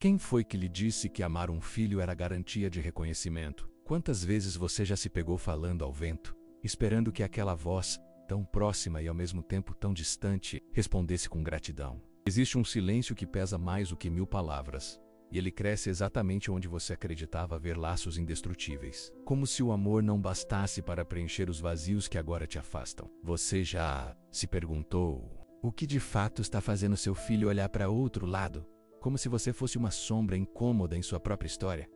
Quem foi que lhe disse que amar um filho era garantia de reconhecimento? Quantas vezes você já se pegou falando ao vento, esperando que aquela voz, tão próxima e ao mesmo tempo tão distante, respondesse com gratidão? Existe um silêncio que pesa mais do que 1000 palavras. E ele cresce exatamente onde você acreditava haver laços indestrutíveis. Como se o amor não bastasse para preencher os vazios que agora te afastam. Você já se perguntou o que de fato está fazendo seu filho olhar para outro lado? Como se você fosse uma sombra incômoda em sua própria história?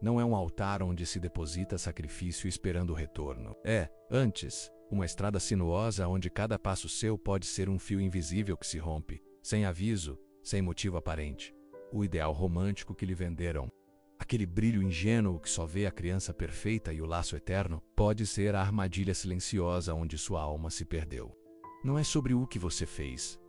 Não é um altar onde se deposita sacrifício esperando o retorno. É, antes, uma estrada sinuosa onde cada passo seu pode ser um fio invisível que se rompe, sem aviso, sem motivo aparente. O ideal romântico que lhe venderam, aquele brilho ingênuo que só vê a criança perfeita e o laço eterno, pode ser a armadilha silenciosa onde sua alma se perdeu. Não é sobre o que você fez,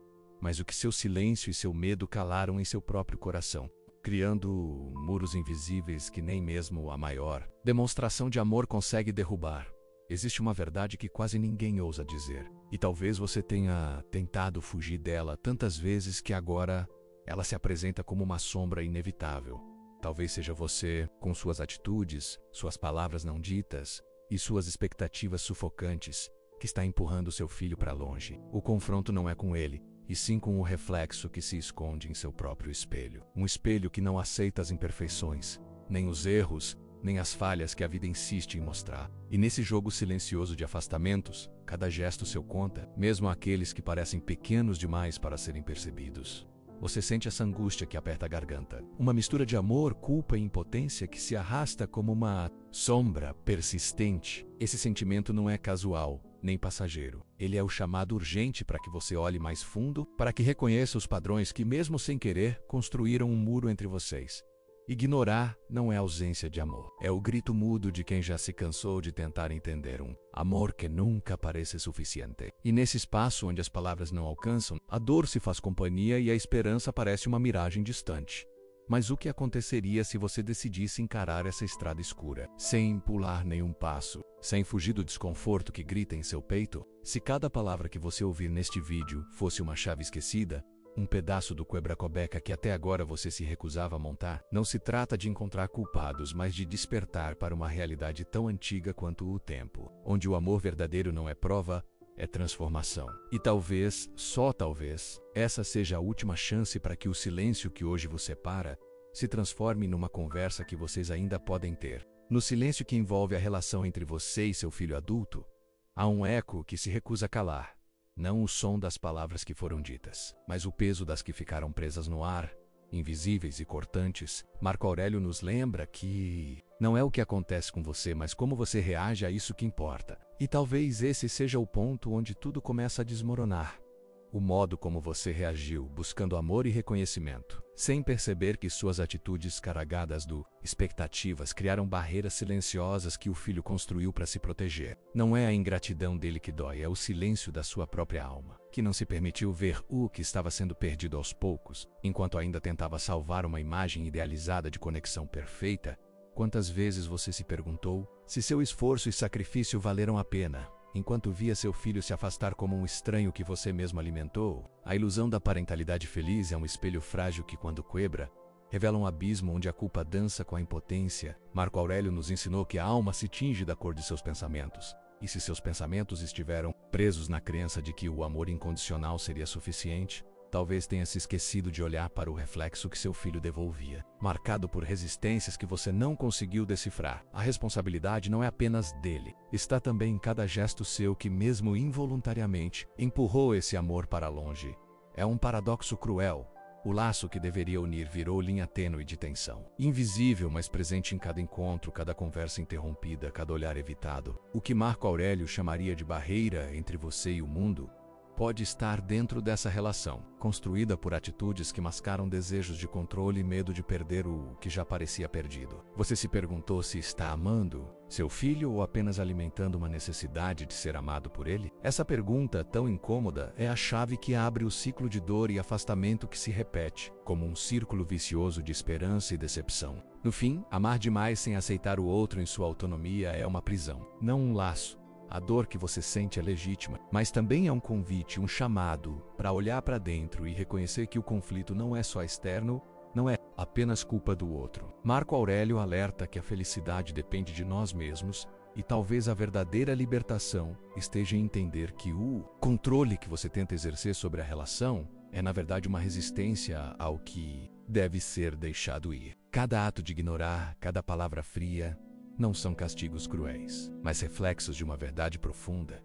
mas o que seu silêncio e seu medo calaram em seu próprio coração, criando muros invisíveis que nem mesmo a maior demonstração de amor consegue derrubar. Existe uma verdade que quase ninguém ousa dizer, e talvez você tenha tentado fugir dela tantas vezes que agora ela se apresenta como uma sombra inevitável. Talvez seja você, com suas atitudes, suas palavras não ditas e suas expectativas sufocantes, que está empurrando seu filho para longe. O confronto não é com ele, e sim com o reflexo que se esconde em seu próprio espelho. Um espelho que não aceita as imperfeições, nem os erros, nem as falhas que a vida insiste em mostrar. E nesse jogo silencioso de afastamentos, cada gesto seu conta, mesmo aqueles que parecem pequenos demais para serem percebidos. Você sente essa angústia que aperta a garganta. Uma mistura de amor, culpa e impotência que se arrasta como uma sombra persistente. Esse sentimento não é casual, nem passageiro. Ele é o chamado urgente para que você olhe mais fundo, para que reconheça os padrões que, mesmo sem querer, construíram um muro entre vocês. Ignorar não é ausência de amor. É o grito mudo de quem já se cansou de tentar entender um amor que nunca parece suficiente. E nesse espaço onde as palavras não alcançam, a dor se faz companhia e a esperança parece uma miragem distante. Mas o que aconteceria se você decidisse encarar essa estrada escura, sem pular nenhum passo, sem fugir do desconforto que grita em seu peito? Se cada palavra que você ouvir neste vídeo fosse uma chave esquecida, um pedaço do quebra-cabeça que até agora você se recusava a montar, não se trata de encontrar culpados, mas de despertar para uma realidade tão antiga quanto o tempo, onde o amor verdadeiro não é prova, é transformação. E talvez, só talvez, essa seja a última chance para que o silêncio que hoje vos separa se transforme numa conversa que vocês ainda podem ter. No silêncio que envolve a relação entre você e seu filho adulto, há um eco que se recusa a calar. Não o som das palavras que foram ditas, mas o peso das que ficaram presas no ar, invisíveis e cortantes. Marco Aurélio nos lembra que não é o que acontece com você, mas como você reage a isso que importa. E talvez esse seja o ponto onde tudo começa a desmoronar. O modo como você reagiu, buscando amor e reconhecimento, sem perceber que suas atitudes carregadas de expectativas criaram barreiras silenciosas que o filho construiu para se proteger. Não é a ingratidão dele que dói, é o silêncio da sua própria alma, que não se permitiu ver o que estava sendo perdido aos poucos, enquanto ainda tentava salvar uma imagem idealizada de conexão perfeita. Quantas vezes você se perguntou se seu esforço e sacrifício valeram a pena, enquanto via seu filho se afastar como um estranho que você mesmo alimentou? A ilusão da parentalidade feliz é um espelho frágil que, quando quebra, revela um abismo onde a culpa dança com a impotência. Marco Aurélio nos ensinou que a alma se tinge da cor de seus pensamentos. E se seus pensamentos estiveram presos na crença de que o amor incondicional seria suficiente, talvez tenha se esquecido de olhar para o reflexo que seu filho devolvia, marcado por resistências que você não conseguiu decifrar. A responsabilidade não é apenas dele, está também em cada gesto seu que, mesmo involuntariamente, empurrou esse amor para longe. É um paradoxo cruel. O laço que deveria unir virou linha tênue de tensão. Invisível, mas presente em cada encontro, cada conversa interrompida, cada olhar evitado. O que Marco Aurélio chamaria de barreira entre você e o mundo pode estar dentro dessa relação, construída por atitudes que mascaram desejos de controle e medo de perder o que já parecia perdido. Você se perguntou se está amando seu filho ou apenas alimentando uma necessidade de ser amado por ele? Essa pergunta tão incômoda é a chave que abre o ciclo de dor e afastamento que se repete, como um círculo vicioso de esperança e decepção. No fim, amar demais sem aceitar o outro em sua autonomia é uma prisão, não um laço. A dor que você sente é legítima, mas também é um convite, um chamado para olhar para dentro e reconhecer que o conflito não é só externo, não é apenas culpa do outro. Marco Aurélio alerta que a felicidade depende de nós mesmos e talvez a verdadeira libertação esteja em entender que o controle que você tenta exercer sobre a relação é na verdade uma resistência ao que deve ser deixado ir. Cada ato de ignorar, cada palavra fria, não são castigos cruéis, mas reflexos de uma verdade profunda.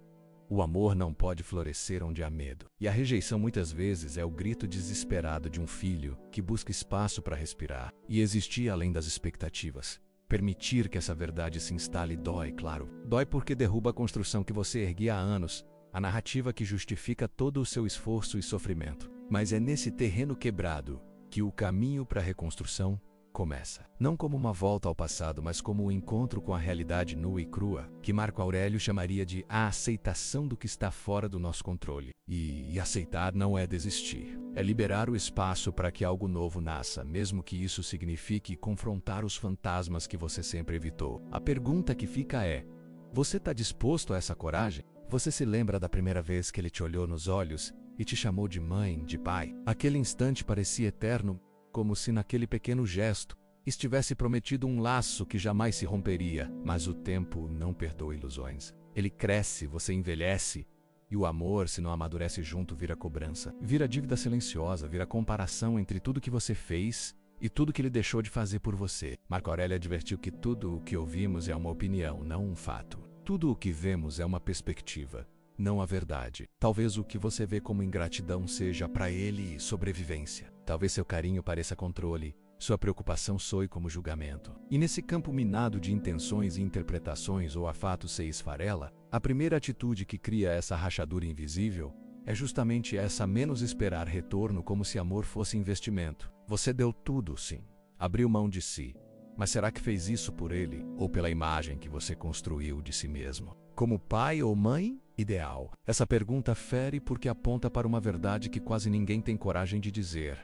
O amor não pode florescer onde há medo. E a rejeição muitas vezes é o grito desesperado de um filho que busca espaço para respirar e existir além das expectativas. Permitir que essa verdade se instale dói, claro. Dói porque derruba a construção que você erguia há anos, a narrativa que justifica todo o seu esforço e sofrimento. Mas é nesse terreno quebrado que o caminho para a reconstrução começa. Não como uma volta ao passado, mas como um encontro com a realidade nua e crua, que Marco Aurélio chamaria de a aceitação do que está fora do nosso controle. E aceitar não é desistir. É liberar o espaço para que algo novo nasça, mesmo que isso signifique confrontar os fantasmas que você sempre evitou. A pergunta que fica é: você está disposto a essa coragem? Você se lembra da primeira vez que ele te olhou nos olhos e te chamou de mãe, de pai? Aquele instante parecia eterno, como se naquele pequeno gesto estivesse prometido um laço que jamais se romperia. Mas o tempo não perdoa ilusões. Ele cresce, você envelhece, e o amor, se não amadurece junto, vira cobrança. Vira dívida silenciosa, vira comparação entre tudo que você fez e tudo que ele deixou de fazer por você. Marco Aurélio advertiu que tudo o que ouvimos é uma opinião, não um fato. Tudo o que vemos é uma perspectiva, não a verdade. Talvez o que você vê como ingratidão seja para ele sobrevivência. Talvez seu carinho pareça controle, sua preocupação soe como julgamento. E nesse campo minado de intenções e interpretações ou a fato se esfarela, a primeira atitude que cria essa rachadura invisível é justamente essa: menos esperar retorno, como se amor fosse investimento. Você deu tudo, sim. Abriu mão de si. Mas será que fez isso por ele ou pela imagem que você construiu de si mesmo? Como pai ou mãe ideal? Essa pergunta fere porque aponta para uma verdade que quase ninguém tem coragem de dizer.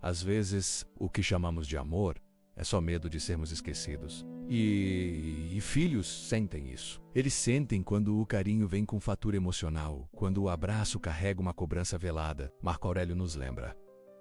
Às vezes, o que chamamos de amor é só medo de sermos esquecidos. E filhos sentem isso. Eles sentem quando o carinho vem com fatura emocional, quando o abraço carrega uma cobrança velada. Marco Aurélio nos lembra: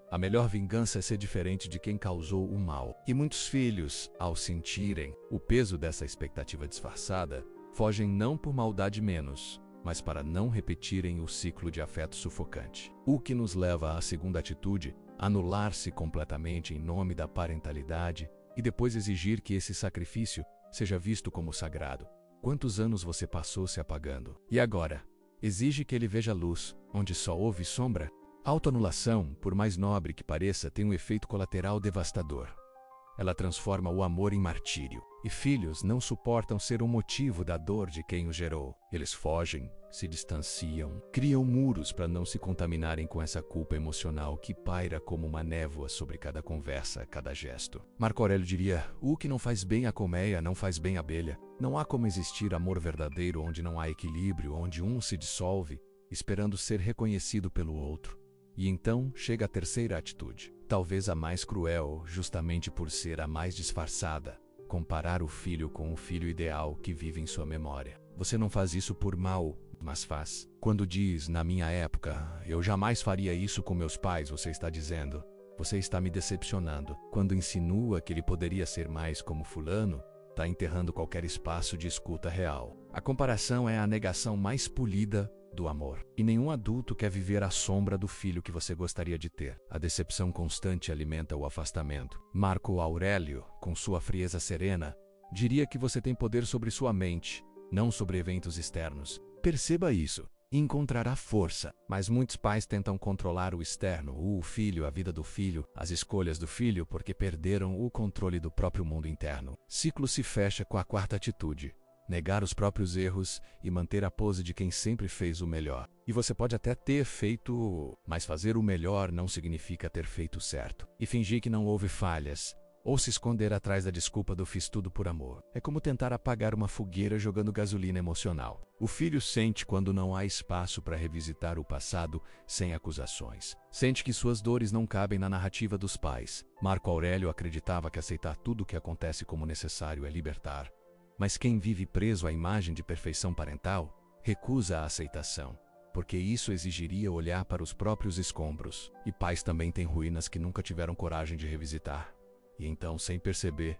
a melhor vingança é ser diferente de quem causou o mal. E muitos filhos, ao sentirem o peso dessa expectativa disfarçada, fogem não por maldade menos, mas para não repetirem o ciclo de afeto sufocante. O que nos leva à segunda atitude: anular-se completamente em nome da parentalidade e depois exigir que esse sacrifício seja visto como sagrado. Quantos anos você passou se apagando? E agora? Exige que ele veja luz, onde só houve sombra? A autoanulação, por mais nobre que pareça, tem um efeito colateral devastador. Ela transforma o amor em martírio. E filhos não suportam ser o motivo da dor de quem os gerou. Eles fogem, se distanciam, criam muros para não se contaminarem com essa culpa emocional que paira como uma névoa sobre cada conversa, cada gesto. Marco Aurélio diria: o que não faz bem à colmeia não faz bem à abelha. Não há como existir amor verdadeiro onde não há equilíbrio, onde um se dissolve, esperando ser reconhecido pelo outro. E então chega a terceira atitude, talvez a mais cruel, justamente por ser a mais disfarçada: comparar o filho com o filho ideal que vive em sua memória. Você não faz isso por mal, mas faz. Quando diz: na minha época, eu jamais faria isso com meus pais, você está dizendo: você está me decepcionando. Quando insinua que ele poderia ser mais como fulano, está enterrando qualquer espaço de escuta real. A comparação é a negação mais polida do amor. E nenhum adulto quer viver à sombra do filho que você gostaria de ter. A decepção constante alimenta o afastamento. Marco Aurélio, com sua frieza serena, diria que você tem poder sobre sua mente, não sobre eventos externos. Perceba isso e encontrará força. Mas muitos pais tentam controlar o externo, o filho, a vida do filho, as escolhas do filho, porque perderam o controle do próprio mundo interno. Ciclo se fecha com a quarta atitude: negar os próprios erros e manter a pose de quem sempre fez o melhor. E você pode até ter feito, mas fazer o melhor não significa ter feito certo. E fingir que não houve falhas, ou se esconder atrás da desculpa do fiz tudo por amor, é como tentar apagar uma fogueira jogando gasolina emocional. O filho sente quando não há espaço para revisitar o passado sem acusações. Sente que suas dores não cabem na narrativa dos pais. Marco Aurélio acreditava que aceitar tudo o que acontece como necessário é libertar. Mas quem vive preso à imagem de perfeição parental recusa a aceitação, porque isso exigiria olhar para os próprios escombros. E pais também têm ruínas que nunca tiveram coragem de revisitar. E então, sem perceber,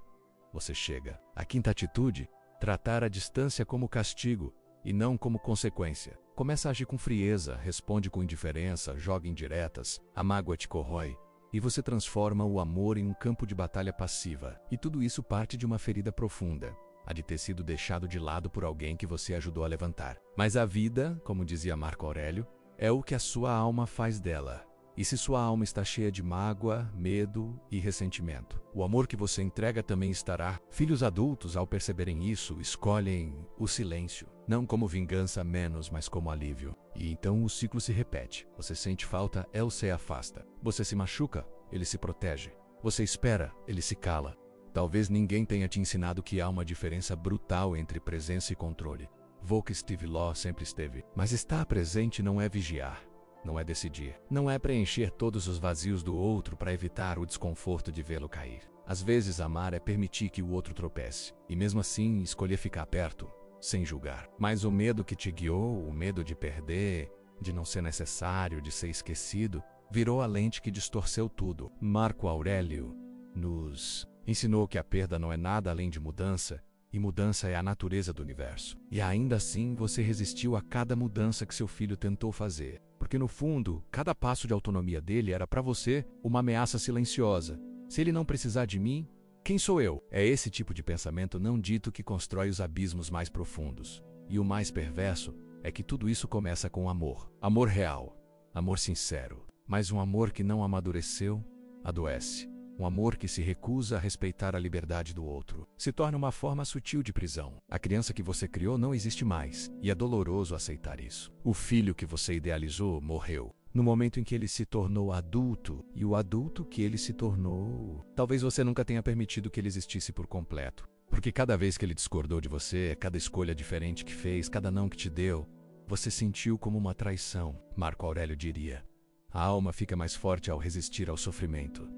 você chega. A quinta atitude, tratar a distância como castigo e não como consequência. Começa a agir com frieza, responde com indiferença, joga indiretas, a mágoa te corrói. E você transforma o amor em um campo de batalha passiva. E tudo isso parte de uma ferida profunda, a de ter sido deixado de lado por alguém que você ajudou a levantar. Mas a vida, como dizia Marco Aurélio, é o que a sua alma faz dela. E se sua alma está cheia de mágoa, medo e ressentimento, o amor que você entrega também estará. Filhos adultos, ao perceberem isso, escolhem o silêncio, não como vingança menos, mas como alívio. E então o ciclo se repete. Você sente falta, ele se afasta. Você se machuca, ele se protege. Você espera, ele se cala. Talvez ninguém tenha te ensinado que há uma diferença brutal entre presença e controle. Volk Steve Law sempre esteve. Mas estar presente não é vigiar. Não é decidir. Não é preencher todos os vazios do outro para evitar o desconforto de vê-lo cair. Às vezes, amar é permitir que o outro tropece. E mesmo assim, escolher ficar perto, sem julgar. Mas o medo que te guiou, o medo de perder, de não ser necessário, de ser esquecido, virou a lente que distorceu tudo. Marco Aurélio nos ensinou que a perda não é nada além de mudança, e mudança é a natureza do universo. E ainda assim, você resistiu a cada mudança que seu filho tentou fazer. Porque no fundo, cada passo de autonomia dele era para você uma ameaça silenciosa. Se ele não precisar de mim, quem sou eu? É esse tipo de pensamento não dito que constrói os abismos mais profundos. E o mais perverso é que tudo isso começa com amor. Amor real, amor sincero. Mas um amor que não amadureceu, adoece. Um amor que se recusa a respeitar a liberdade do outro se torna uma forma sutil de prisão. A criança que você criou não existe mais, e é doloroso aceitar isso. O filho que você idealizou morreu no momento em que ele se tornou adulto, e o adulto que ele se tornou, talvez você nunca tenha permitido que ele existisse por completo. Porque cada vez que ele discordou de você, cada escolha diferente que fez, cada não que te deu, você sentiu como uma traição. Marco Aurélio diria: a alma fica mais forte ao resistir ao sofrimento,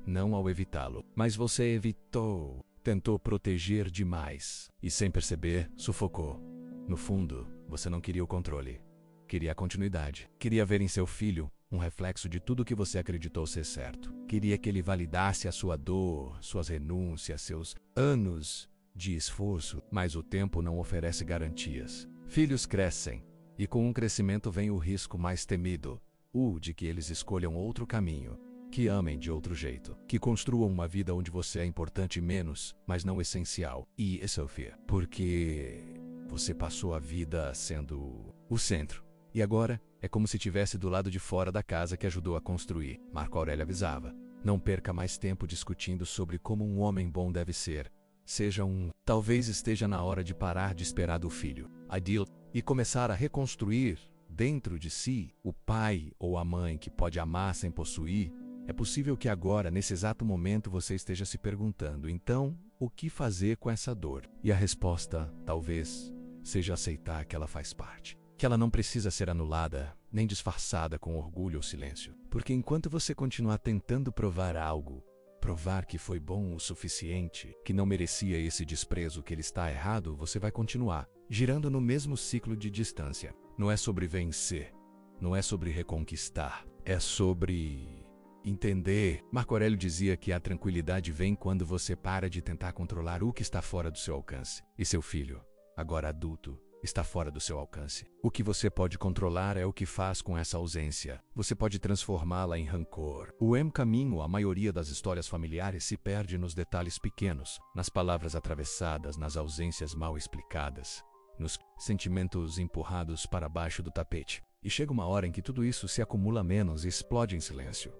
não ao evitá-lo. Mas você evitou, tentou proteger demais e, sem perceber, sufocou. No fundo, você não queria o controle. Queria a continuidade. Queria ver em seu filho um reflexo de tudo que você acreditou ser certo. Queria que ele validasse a sua dor, suas renúncias, seus anos de esforço. Mas o tempo não oferece garantias. Filhos crescem, e com um crescimento vem o risco mais temido, o de que eles escolham outro caminho, que amem de outro jeito, que construam uma vida onde você é importante menos, mas não essencial. E Sophia, porque você passou a vida sendo o centro. E agora é como se estivesse do lado de fora da casa que ajudou a construir. Marco Aurélio avisava: não perca mais tempo discutindo sobre como um homem bom deve ser. Seja um. Talvez esteja na hora de parar de esperar do filho, ideal, e começar a reconstruir dentro de si o pai ou a mãe que pode amar sem possuir. É possível que agora, nesse exato momento, você esteja se perguntando: então, o que fazer com essa dor? E a resposta, talvez, seja aceitar que ela faz parte. Que ela não precisa ser anulada, nem disfarçada com orgulho ou silêncio. Porque enquanto você continuar tentando provar algo, provar que foi bom o suficiente, que não merecia esse desprezo, que ele está errado, você vai continuar girando no mesmo ciclo de distância. Não é sobre vencer, não é sobre reconquistar, é sobre entender. Marco Aurélio dizia que a tranquilidade vem quando você para de tentar controlar o que está fora do seu alcance. E seu filho, agora adulto, está fora do seu alcance. O que você pode controlar é o que faz com essa ausência. Você pode transformá-la em rancor. O caminho, a maioria das histórias familiares se perde nos detalhes pequenos, nas palavras atravessadas, nas ausências mal explicadas, nos sentimentos empurrados para baixo do tapete. E chega uma hora em que tudo isso se acumula menos e explode em silêncio.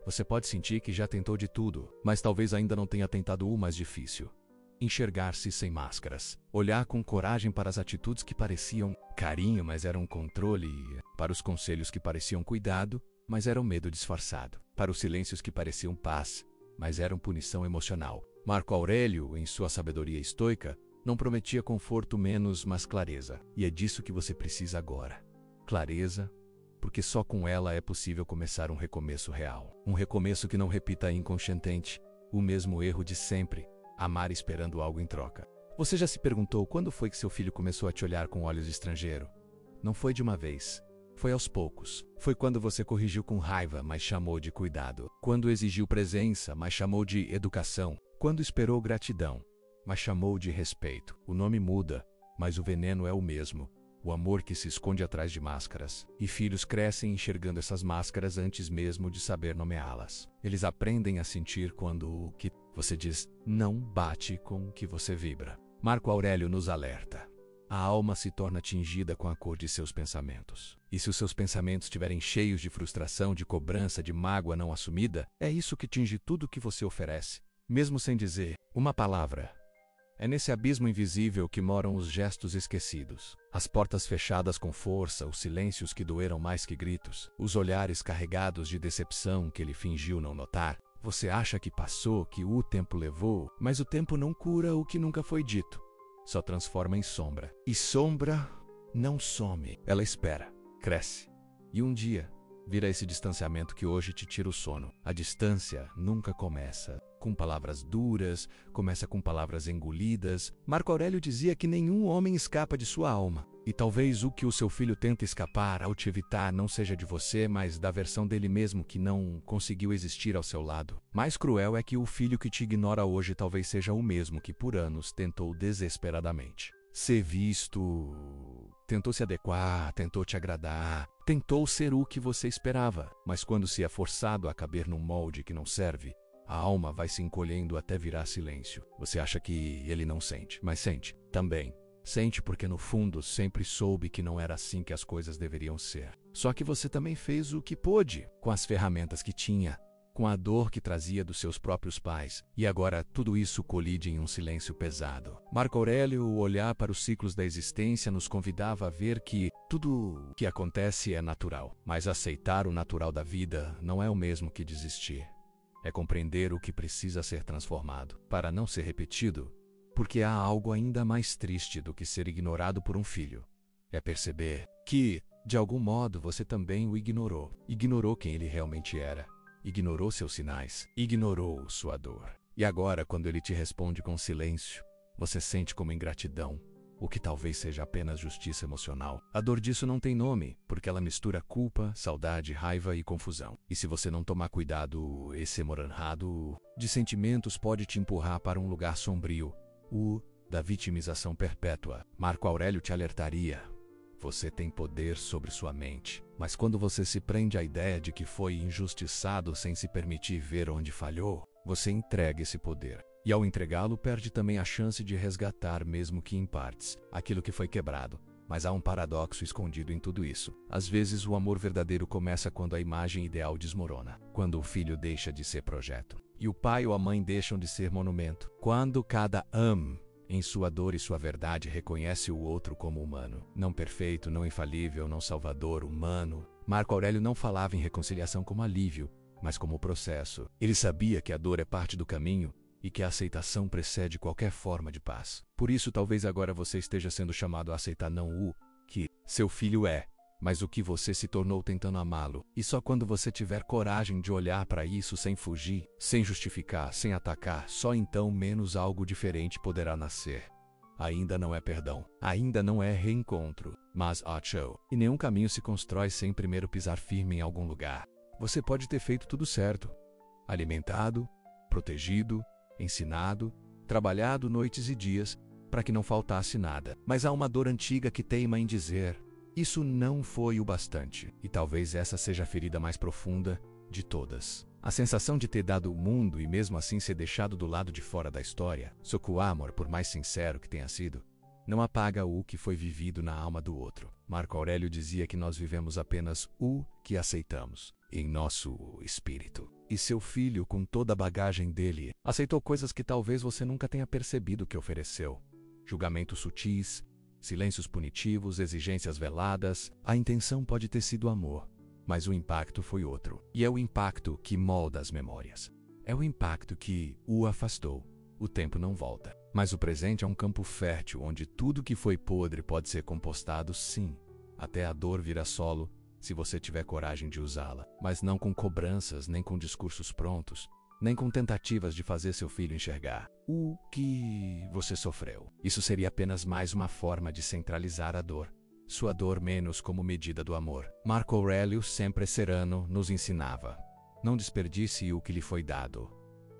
Você pode sentir que já tentou de tudo, mas talvez ainda não tenha tentado o mais difícil. Enxergar-se sem máscaras. Olhar com coragem para as atitudes que pareciam carinho, mas eram controle. Para os conselhos que pareciam cuidado, mas eram medo disfarçado. Para os silêncios que pareciam paz, mas eram punição emocional. Marco Aurélio, em sua sabedoria estoica, não prometia conforto menos, mas clareza. E é disso que você precisa agora. Clareza, porque só com ela é possível começar um recomeço real. Um recomeço que não repita inconscientemente o mesmo erro de sempre, amar esperando algo em troca. Você já se perguntou quando foi que seu filho começou a te olhar com olhos de estrangeiro? Não foi de uma vez, Foi aos poucos. Foi quando você corrigiu com raiva, mas chamou de cuidado. Quando exigiu presença, mas chamou de educação. Quando esperou gratidão, mas chamou de respeito. O nome muda, mas o veneno é o mesmo. O amor que se esconde atrás de máscaras. E filhos crescem enxergando essas máscaras antes mesmo de saber nomeá-las. Eles aprendem a sentir quando o que você diz não bate com o que você vibra. Marco Aurélio nos alerta. A alma se torna tingida com a cor de seus pensamentos. E se os seus pensamentos estiverem cheios de frustração, de cobrança, de mágoa não assumida, é isso que tinge tudo o que você oferece, mesmo sem dizer uma palavra. É nesse abismo invisível que moram os gestos esquecidos, as portas fechadas com força, os silêncios que doeram mais que gritos, os olhares carregados de decepção que ele fingiu não notar. Você acha que passou, que o tempo levou, mas o tempo não cura o que nunca foi dito. Só transforma em sombra. E sombra não some. Ela espera, cresce. E um dia, vira esse distanciamento que hoje te tira o sono. A distância nunca começa com palavras duras, começa com palavras engolidas. Marco Aurélio dizia que nenhum homem escapa de sua alma. E talvez o que o seu filho tenta escapar ao te evitar não seja de você, mas da versão dele mesmo que não conseguiu existir ao seu lado. Mais cruel é que o filho que te ignora hoje talvez seja o mesmo que por anos tentou desesperadamente ser visto, tentou se adequar, tentou te agradar, tentou ser o que você esperava. Mas quando se é forçado a caber num molde que não serve, a alma vai se encolhendo até virar silêncio. Você acha que ele não sente, mas sente também. Sente porque no fundo sempre soube que não era assim que as coisas deveriam ser. Só que você também fez o que pôde, com as ferramentas que tinha, com a dor que trazia dos seus próprios pais. E agora tudo isso colide em um silêncio pesado. Marco Aurélio, o olhar para os ciclos da existência, nos convidava a ver que tudo o que acontece é natural. Mas aceitar o natural da vida não é o mesmo que desistir. É compreender o que precisa ser transformado, para não ser repetido. Porque há algo ainda mais triste do que ser ignorado por um filho. É perceber que, de algum modo, você também o ignorou. Ignorou quem ele realmente era. Ignorou seus sinais. Ignorou sua dor. E agora, quando ele te responde com silêncio, você sente como ingratidão, o que talvez seja apenas justiça emocional. A dor disso não tem nome, porque ela mistura culpa, saudade, raiva e confusão. E se você não tomar cuidado, esse emaranhado de sentimentos pode te empurrar para um lugar sombrio, o da vitimização perpétua. Marco Aurélio te alertaria. Você tem poder sobre sua mente, mas quando você se prende à ideia de que foi injustiçado sem se permitir ver onde falhou, você entrega esse poder. E ao entregá-lo, perde também a chance de resgatar, mesmo que em partes, aquilo que foi quebrado. Mas há um paradoxo escondido em tudo isso. Às vezes o amor verdadeiro começa quando a imagem ideal desmorona, quando o filho deixa de ser projeto, e o pai ou a mãe deixam de ser monumento. Quando cada em sua dor e sua verdade, reconhece o outro como humano. Não perfeito, não infalível, não salvador, humano. Marco Aurélio não falava em reconciliação como alívio, mas como processo. Ele sabia que a dor é parte do caminho e que a aceitação precede qualquer forma de paz. Por isso, talvez agora você esteja sendo chamado a aceitar não o que seu filho é, mas o que você se tornou tentando amá-lo. E só quando você tiver coragem de olhar para isso sem fugir, sem justificar, sem atacar, só então menos algo diferente poderá nascer. Ainda não é perdão, ainda não é reencontro, mas achou. E nenhum caminho se constrói sem primeiro pisar firme em algum lugar. Você pode ter feito tudo certo, alimentado, protegido, ensinado, trabalhado noites e dias para que não faltasse nada. Mas há uma dor antiga que teima em dizer: isso não foi o bastante. E talvez essa seja a ferida mais profunda de todas. A sensação de ter dado o mundo e mesmo assim ser deixado do lado de fora da história. Só que o amor, por mais sincero que tenha sido, não apaga o que foi vivido na alma do outro. Marco Aurélio dizia que nós vivemos apenas o que aceitamos em nosso espírito. E seu filho, com toda a bagagem dele, aceitou coisas que talvez você nunca tenha percebido que ofereceu. Julgamentos sutis, silêncios punitivos, exigências veladas. A intenção pode ter sido amor, mas o impacto foi outro. E é o impacto que molda as memórias. É o impacto que o afastou. O tempo não volta. Mas o presente é um campo fértil onde tudo que foi podre pode ser compostado, sim. Até a dor vira solo, se você tiver coragem de usá-la. Mas não com cobranças, nem com discursos prontos, nem com tentativas de fazer seu filho enxergar o que você sofreu. Isso seria apenas mais uma forma de centralizar a dor, sua dor menos como medida do amor. Marco Aurélio, sempre sereno, nos ensinava: não desperdice o que lhe foi dado.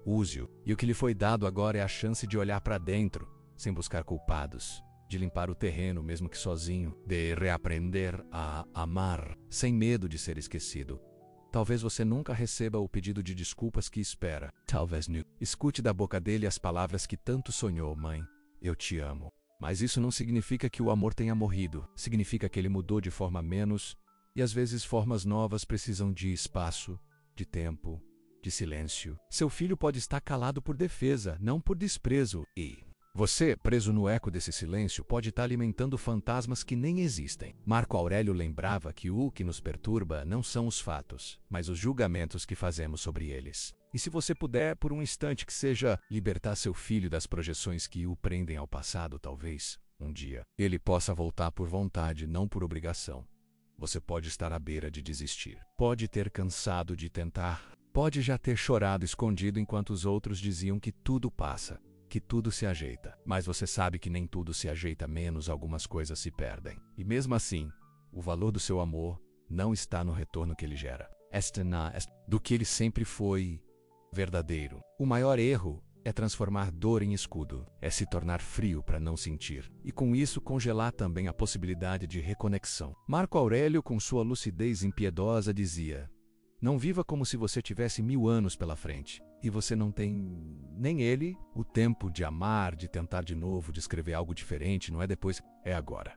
Use-o. E o que lhe foi dado agora é a chance de olhar para dentro, sem buscar culpados, de limpar o terreno mesmo que sozinho, de reaprender a amar, sem medo de ser esquecido. Talvez você nunca receba o pedido de desculpas que espera. Talvez não. Escute da boca dele as palavras que tanto sonhou: mãe, eu te amo. Mas isso não significa que o amor tenha morrido. Significa que ele mudou de forma menos, e às vezes formas novas precisam de espaço, de tempo, de silêncio. Seu filho pode estar calado por defesa, não por desprezo. E você, preso no eco desse silêncio, pode estar alimentando fantasmas que nem existem. Marco Aurélio lembrava que o que nos perturba não são os fatos, mas os julgamentos que fazemos sobre eles. E se você puder, por um instante que seja, libertar seu filho das projeções que o prendem ao passado, talvez, um dia, ele possa voltar por vontade, não por obrigação. Você pode estar à beira de desistir. Pode ter cansado de tentar. Pode já ter chorado escondido enquanto os outros diziam que tudo passa, que tudo se ajeita. Mas você sabe que nem tudo se ajeita, menos algumas coisas se perdem. E mesmo assim, o valor do seu amor não está no retorno que ele gera. Do que ele sempre foi verdadeiro. O maior erro é transformar dor em escudo, é se tornar frio para não sentir, e com isso congelar também a possibilidade de reconexão. Marco Aurélio, com sua lucidez impiedosa, dizia: não viva como se você tivesse 1000 anos pela frente, e você não tem, nem ele, o tempo de amar, de tentar de novo, de escrever algo diferente. Não é depois, é agora.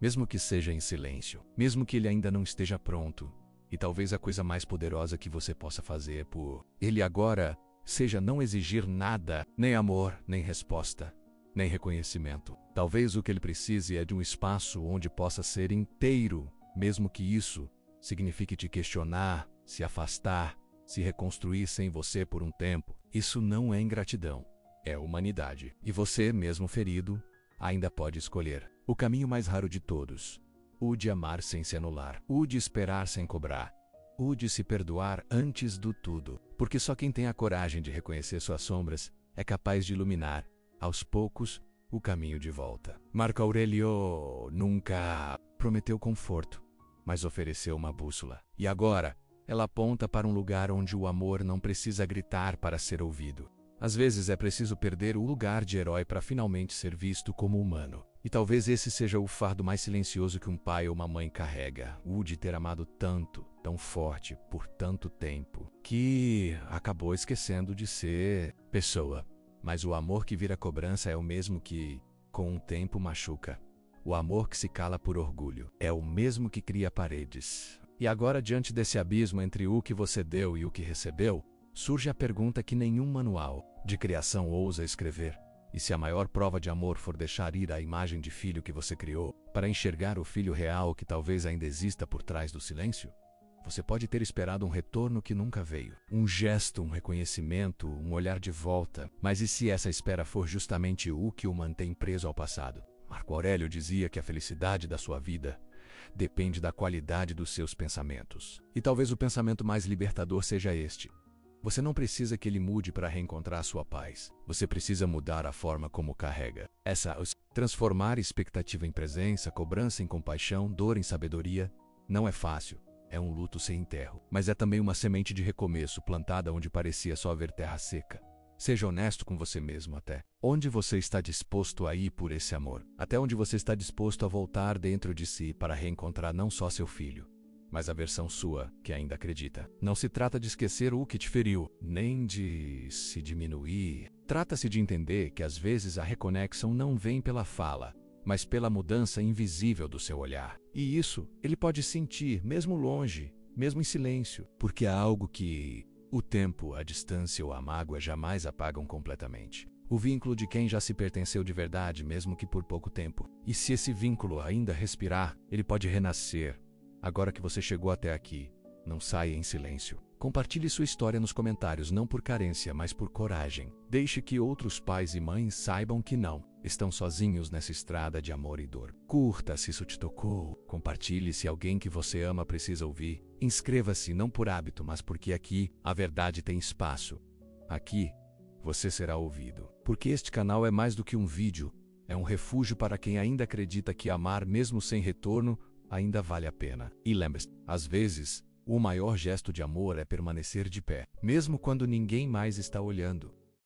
Mesmo que seja em silêncio, mesmo que ele ainda não esteja pronto, e talvez a coisa mais poderosa que você possa fazer por ele agora seja não exigir nada, nem amor, nem resposta, nem reconhecimento. Talvez o que ele precise é de um espaço onde possa ser inteiro, mesmo que isso signifique te questionar, se afastar, se reconstruir sem você por um tempo. Isso não é ingratidão, é humanidade. E você, mesmo ferido, ainda pode escolher o caminho mais raro de todos: o de amar sem se anular, o de esperar sem cobrar, o de se perdoar antes do tudo. Porque só quem tem a coragem de reconhecer suas sombras é capaz de iluminar, aos poucos, o caminho de volta. Marco Aurélio nunca prometeu conforto, mas ofereceu uma bússola. E agora, ela aponta para um lugar onde o amor não precisa gritar para ser ouvido. Às vezes é preciso perder o lugar de herói para finalmente ser visto como humano. E talvez esse seja o fardo mais silencioso que um pai ou uma mãe carrega, o de ter amado tanto, tão forte, por tanto tempo, que acabou esquecendo de ser pessoa. Mas o amor que vira cobrança é o mesmo que, com o tempo, machuca. O amor que se cala por orgulho é o mesmo que cria paredes. E agora, diante desse abismo entre o que você deu e o que recebeu, surge a pergunta que nenhum manual de criação ousa escrever: e se a maior prova de amor for deixar ir a imagem de filho que você criou, para enxergar o filho real que talvez ainda exista por trás do silêncio? Você pode ter esperado um retorno que nunca veio, um gesto, um reconhecimento, um olhar de volta, mas e se essa espera for justamente o que o mantém preso ao passado? Marco Aurélio dizia que a felicidade da sua vida depende da qualidade dos seus pensamentos. E talvez o pensamento mais libertador seja este: você não precisa que ele mude para reencontrar sua paz. Você precisa mudar a forma como carrega. Transformar expectativa em presença, cobrança em compaixão, dor em sabedoria, não é fácil. É um luto sem enterro. Mas é também uma semente de recomeço plantada onde parecia só haver terra seca. Seja honesto com você mesmo até onde você está disposto a ir por esse amor. Até onde você está disposto a voltar dentro de si para reencontrar não só seu filho, mas a versão sua que ainda acredita. Não se trata de esquecer o que te feriu, nem de se diminuir. Trata-se de entender que às vezes a reconexão não vem pela fala, mas pela mudança invisível do seu olhar. E isso ele pode sentir, mesmo longe, mesmo em silêncio, porque há algo que o tempo, a distância ou a mágoa jamais apagam completamente. O vínculo de quem já se pertenceu de verdade, mesmo que por pouco tempo. E se esse vínculo ainda respirar, ele pode renascer. Agora que você chegou até aqui, não saia em silêncio. Compartilhe sua história nos comentários, não por carência, mas por coragem. Deixe que outros pais e mães saibam que não estão sozinhos nessa estrada de amor e dor. Curta se isso te tocou. Compartilhe se alguém que você ama precisa ouvir. Inscreva-se não por hábito, mas porque aqui a verdade tem espaço. Aqui você será ouvido. Porque este canal é mais do que um vídeo, É um refúgio para quem ainda acredita que amar mesmo sem retorno ainda vale a pena. E lembre-se, às vezes, o maior gesto de amor é permanecer de pé, mesmo quando ninguém mais está olhando.